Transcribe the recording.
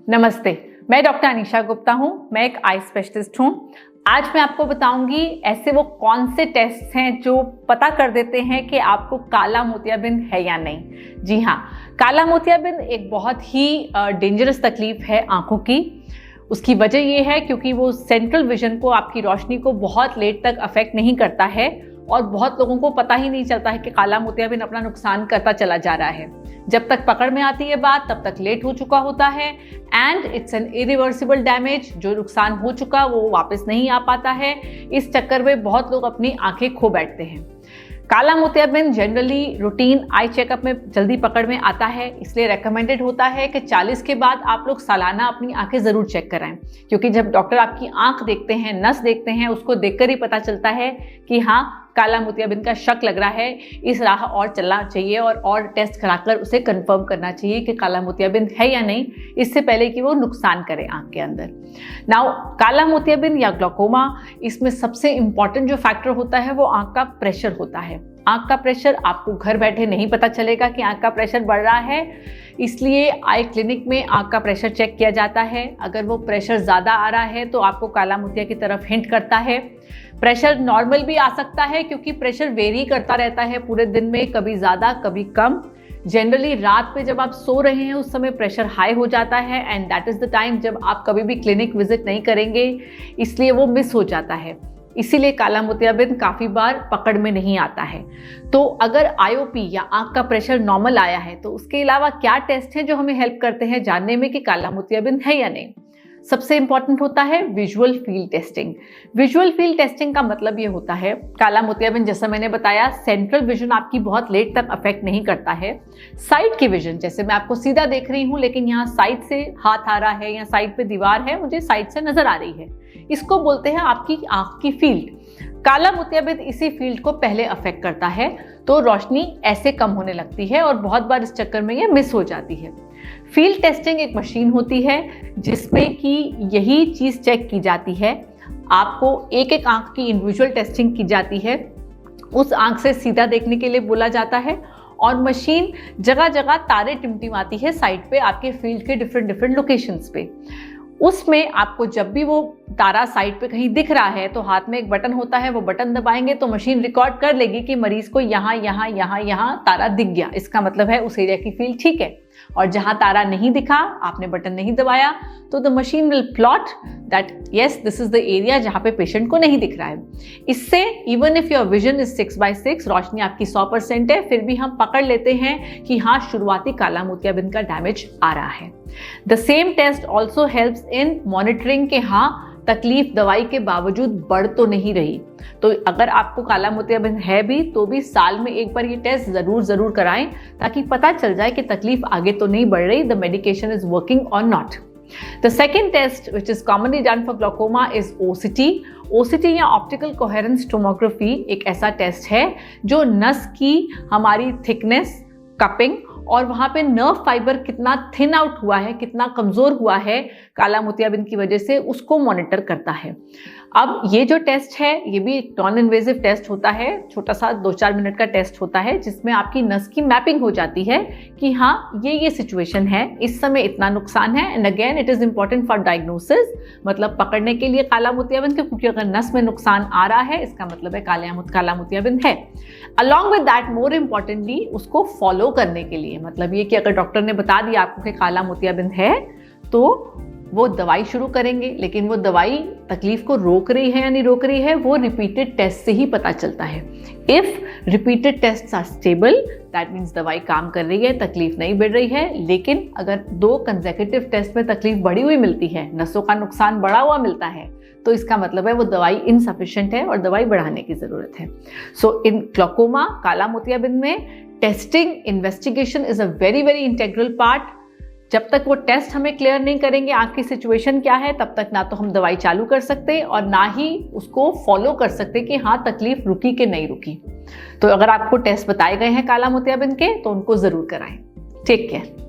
नमस्ते, मैं डॉक्टर अनीशा गुप्ता हूँ। मैं एक आई स्पेशलिस्ट हूँ। आज मैं आपको बताऊंगी ऐसे वो कौन से टेस्ट हैं जो पता कर देते हैं कि आपको काला मोतियाबिंद है या नहीं। जी हाँ, काला मोतियाबिंद एक बहुत ही डेंजरस तकलीफ है आंखों की। उसकी वजह ये है क्योंकि वो सेंट्रल विजन को, आपकी रोशनी को बहुत लेट तक अफेक्ट नहीं करता है और बहुत लोगों को पता ही नहीं चलता है कि काला मोतियाबिंद अपना नुकसान करता चला जा रहा है। जब तक पकड़ में आती है बात, तब तक लेट हो चुका होता है and it's an irreversible damage. जो नुकसान हो चुका वो वापस नहीं आ पाता है। इस चक्कर में बहुत लोग अपनी आंखें खो बैठते हैं। काला मोतियाबिंद जनरली रूटीन आई चेकअप में जल्दी पकड़ में आता है, इसलिए रेकमेंडेड होता है कि 40 के बाद आप लोग सालाना अपनी आंखें जरूर चेक कराएं, क्योंकि जब डॉक्टर आपकी आंख देखते हैं, नस देखते हैं, उसको देखकर ही पता चलता है कि हाँ काला मोतियाबिंद का शक लग रहा है, इस राह और चलना चाहिए और टेस्ट कराकर उसे कंफर्म करना चाहिए कि काला मोतियाबिंद है या नहीं, इससे पहले कि वो नुकसान करे आंख के अंदर। नाउ काला मोतियाबिंद या ग्लूकोमा, इसमें सबसे इंपॉर्टेंट जो फैक्टर होता है वो आंख का प्रेशर होता है। आंख का प्रेशर आपको घर बैठे नहीं पता चलेगा कि आंख का प्रेशर बढ़ रहा है, इसलिए आई क्लिनिक में आंख का प्रेशर चेक किया जाता है। अगर वो प्रेशर ज़्यादा आ रहा है तो आपको काला मोतिया की तरफ हिंट करता है। प्रेशर नॉर्मल भी आ सकता है क्योंकि प्रेशर वेरी करता रहता है पूरे दिन में, कभी ज़्यादा कभी कम। जनरली रात पे जब आप सो रहे हैं उस समय प्रेशर हाई हो जाता है and that is the time जब आप कभी भी क्लिनिक विजिट नहीं करेंगे, इसलिए वो मिस हो जाता है। इसीलिए काला मोतियाबिंद काफ़ी बार पकड़ में नहीं आता है। तो अगर आईओपी या आंख का प्रेशर नॉर्मल आया है तो उसके अलावा क्या टेस्ट हैं जो हमें हेल्प करते हैं जानने में कि काला मोतियाबिंद है या नहीं। सबसे इंपॉर्टेंट होता है visual field testing. Visual field testing का मतलब ये होता है, काला मोतियाबिंद जैसा मैंने बताया सेंट्रल विजन आपकी बहुत लेट तक अफेक्ट नहीं करता है। साइड की विजन, जैसे मैं आपको सीधा देख रही हूँ लेकिन यहाँ साइड से हाथ आ रहा है या साइड पे दीवार है, मुझे साइड से नजर आ रही है, इसको बोलते हैं आपकी आंख की फील्ड। काला मोतियाबिंद इसी फील्ड को पहले अफेक्ट करता है, तो रोशनी ऐसे कम होने लगती है और बहुत बार इस चक्कर में ये मिस हो जाती है। फील्ड टेस्टिंग एक मशीन होती है जिसमें कि यही चीज़ चेक की जाती है। आपको एक एक आंख की इंडिविजुअल टेस्टिंग की जाती है, उस आंख से सीधा देखने के लिए बोला जाता है और मशीन जगह जगह तारे टिमटिमाती है साइड पे आपके फील्ड के डिफरेंट लोकेशंस पे। उसमें आपको जब भी वो तारा साइड पे कहीं दिख रहा है तो हाथ में एक बटन होता है, वो बटन दबाएंगे तो मशीन रिकॉर्ड कर लेगी कि मरीज को यहाँ यहाँ यहाँ यहाँ तारा दिख गया, इसका मतलब है उस एरिया की फील्ड ठीक है। और जहाँ तारा नहीं दिखा, आपने बटन नहीं दबाया, तो the machine will plot that yes this is the area जहाँ पे पेशेंट को नहीं दिख रहा है। इससे even if your vision is 6/6, रोशनी आपकी 100% है, फिर भी हम पकड़ लेते हैं कि हाँ शुरुआती काला मोतियाबिंद का डैमेज आ रहा है। The same test also helps in monitoring के हाँ तकलीफ दवाई के बावजूद बढ़ तो नहीं रही। तो अगर आपको काला मोतियाबिंद है भी तो भी साल में एक बार ये टेस्ट जरूर कराएं ताकि पता चल जाए कि तकलीफ आगे तो नहीं बढ़ रही, द मेडिकेशन इज वर्किंग और not. The second test which is commonly done for glaucoma is OCT. OCT या ऑप्टिकल कोहेरेंस टोमोग्राफी एक ऐसा टेस्ट है जो नस की हमारी थिकनेस, कपिंग और वहाँ पे नर्व फाइबर कितना थिन आउट हुआ है, कितना कमज़ोर हुआ है काला मोतियाबिंद की वजह से, उसको मॉनिटर करता है। अब ये जो टेस्ट है ये भी एक नॉन इन्वेजिव टेस्ट होता है, छोटा सा 2-4 मिनट का टेस्ट होता है जिसमें आपकी नस की मैपिंग हो जाती है कि हाँ ये सिचुएशन है, इस समय इतना नुकसान है। And again it is important for diagnosis, मतलब पकड़ने के लिए काला मोतियाबिंद के, क्योंकि अगर नस में नुकसान आ रहा है इसका मतलब है काला मोतियाबिंद है। Along with that more importantly उसको फॉलो करने के लिए, मतलब ये कि अगर डॉक्टर ने बता दिया आपको कि काला मोतियाबिंद है तो वो दवाई शुरू करेंगे, लेकिन वो दवाई तकलीफ को रोक रही है या नहीं रोक रही है वो रिपीटेड टेस्ट से ही पता चलता है। If repeated test are stable that means दवाई काम कर रही है, तकलीफ नहीं बढ़ रही है। लेकिन अगर 2 कंसेक्यूटिव टेस्ट में तकलीफ बढ़ी हुई मिलती है, नसों का नुकसान बढ़ा हुआ मिलता है, तो इसका मतलब है वो दवाई इनसफिशिएंट है और दवाई बढ़ाने की ज़रूरत है। सो इन ग्लूकोमा, काला मोतियाबिंद में testing investigation is a very integral part. जब तक वो टेस्ट हमें क्लियर नहीं करेंगे आंख की सिचुएशन क्या है, तब तक ना तो हम दवाई चालू कर सकते और ना ही उसको फॉलो कर सकते कि हाँ तकलीफ रुकी कि नहीं रुकी। तो अगर आपको टेस्ट बताए गए हैं काला मोतियाबिंद के तो उनको ज़रूर कराएं। Take care.